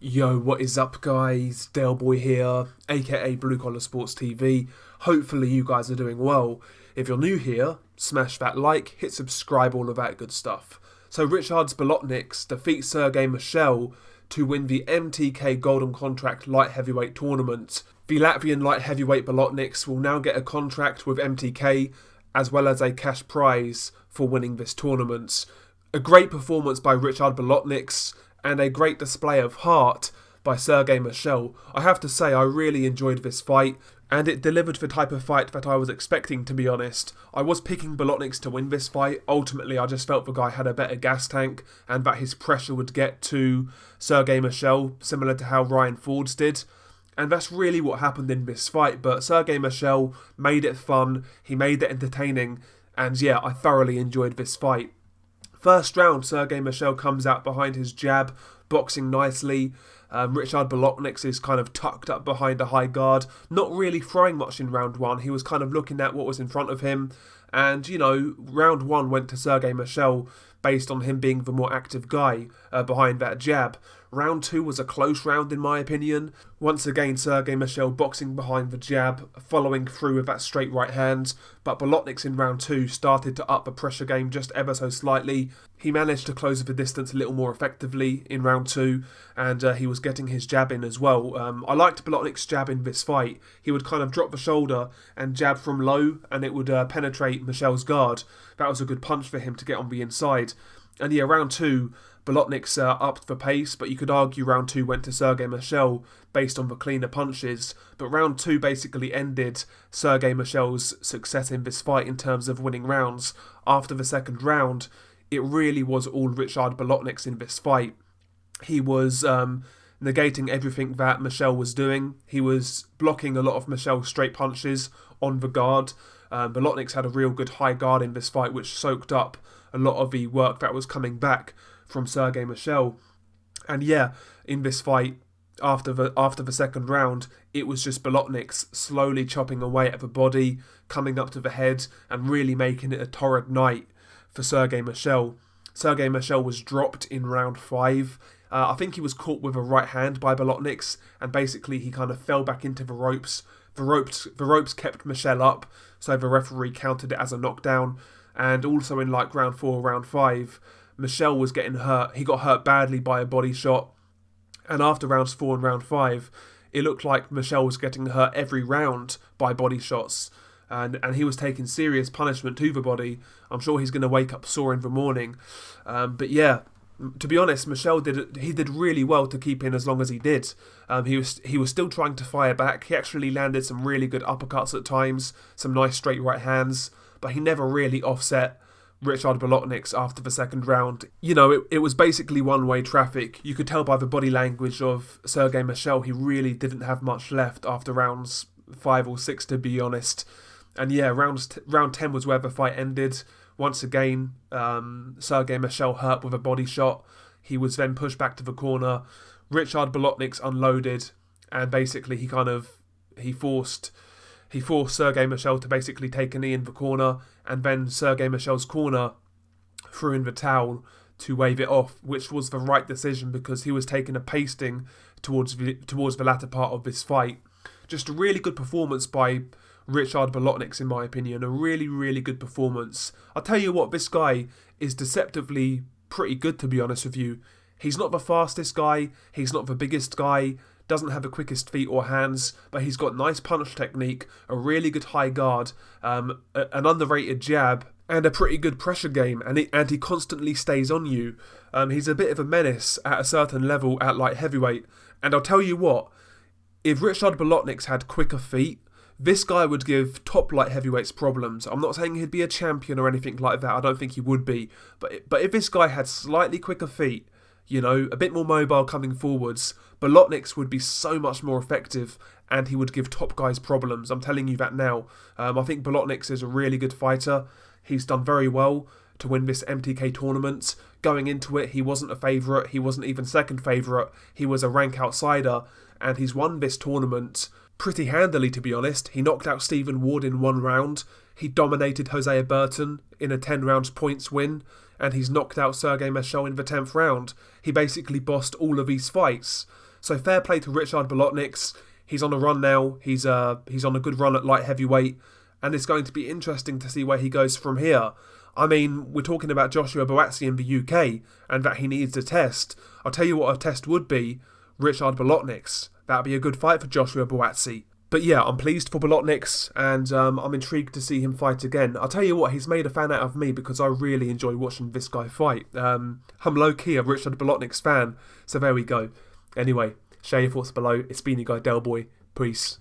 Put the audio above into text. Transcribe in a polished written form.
Yo, what is up, guys? Dale Boy here, aka Blue Collar Sports TV. Hopefully, you guys are doing well. If you're new here, smash that like, hit subscribe, all of that good stuff. So, Ricards Bolotniks defeat Serge Michel to win the MTK Golden Contract Light Heavyweight Tournament. The Latvian Light Heavyweight Bolotniks will now get a contract with MTK, as well as a cash prize for winning this tournament. A great performance by Ricards Bolotniks, and a great display of heart by Serge Michel. I have to say, I really enjoyed this fight, and it delivered the type of fight that I was expecting, to be honest. I was picking Bolotniks to win this fight. Ultimately, I just felt the guy had a better gas tank, and that his pressure would get to Serge Michel, similar to how Ryan Ford's did. And that's really what happened in this fight, but Serge Michel made it fun, he made it entertaining, and yeah, I thoroughly enjoyed this fight. First round, Serge Michel comes out behind his jab, boxing nicely. Ricards Bolotniks is kind of tucked up behind a high guard, not really throwing much in round one. He was kind of looking at what was in front of him. And, round one went to Serge Michel based on him being the more active guy behind that jab. Round two was a close round in my opinion. Once again, Serge Michel boxing behind the jab, following through with that straight right hand. But Bolotniks in round two started to up the pressure game just ever so slightly. He managed to close the distance a little more effectively in round two, and he was getting his jab in as well. I liked Bolotniks' jab in this fight. He would kind of drop the shoulder and jab from low, and it would penetrate Michel's guard. That was a good punch for him to get on the inside. And yeah, round two, Bolotniks upped the pace, but you could argue round two went to Serge Michel based on the cleaner punches. But round two basically ended Serge Michel's success in this fight in terms of winning rounds. After the second round, it really was all Ricards Bolotniks in this fight. He was negating everything that Michel was doing. He was blocking a lot of Michel's straight punches on the guard. Bolotniks had a real good high guard in this fight, which soaked up a lot of the work that was coming back from Serge Michel. And yeah, in this fight, after the second round, it was just Bolotniks slowly chopping away at the body, coming up to the head, and really making it a torrid night for Serge Michel. Serge Michel was dropped in round five. I think he was caught with a right hand by Bolotniks, and basically he kind of fell back into the ropes. The ropes kept Michel up, so the referee counted it as a knockdown. And also in round four, round five, Michel was getting hurt. He got hurt badly by a body shot. And after rounds four and round five, it looked like Michel was getting hurt every round by body shots. And he was taking serious punishment to the body. I'm sure he's going to wake up sore in the morning. But yeah, to be honest, Michel did really well to keep in as long as he did. He was still trying to fire back. He actually landed some really good uppercuts at times, some nice straight right hands, but he never really offset Ricards Bolotniks after the second round. It was basically one-way traffic. You could tell by the body language of Serge Michel he really didn't have much left after rounds 5 or 6, to be honest. And yeah, round 10 was where the fight ended. Once again, Serge Michel hurt with a body shot. He was then pushed back to the corner. Ricards Bolotniks unloaded, and basically he forced Serge Michel to basically take a knee in the corner, and then Serge Michel's corner threw in the towel to wave it off, which was the right decision because he was taking a pasting towards the latter part of this fight. Just a really good performance by Ricards Bolotniks, in my opinion. A really, really good performance. I'll tell you what, this guy is deceptively pretty good, to be honest with you. He's not the fastest guy, he's not the biggest guy, doesn't have the quickest feet or hands, but he's got nice punch technique, a really good high guard, an underrated jab, and a pretty good pressure game, and he constantly stays on you. He's a bit of a menace at a certain level at light heavyweight, and I'll tell you what, if Ricards Bolotniks had quicker feet, this guy would give top light heavyweights problems. I'm not saying he'd be a champion or anything like that, I don't think he would be, but if this guy had slightly quicker feet, a bit more mobile coming forwards, Bolotniks would be so much more effective and he would give top guys problems. I'm telling you that now. I think Bolotniks is a really good fighter. He's done very well to win this MTK tournament. Going into it, he wasn't a favourite. He wasn't even second favourite. He was a rank outsider, and he's won this tournament pretty handily, to be honest. He knocked out Stephen Ward in one round. He dominated Hosea Burton in a 10 rounds points win. And he's knocked out Serge Michel in the 10th round. He basically bossed all of these fights. So fair play to Ricards Bolotniks. He's on a run now. He's on a good run at light heavyweight, and it's going to be interesting to see where he goes from here. I mean, we're talking about Joshua Buatsi in the UK and that he needs a test. I'll tell you what a test would be. Ricards Bolotniks. That'd be a good fight for Joshua Buatsi. But yeah, I'm pleased for Bolotniks, and I'm intrigued to see him fight again. I'll tell you what, he's made a fan out of me because I really enjoy watching this guy fight. I'm low-key a Ricards Bolotniks fan, so there we go. Anyway, share your thoughts below. It's been your guy Del Boy. Peace.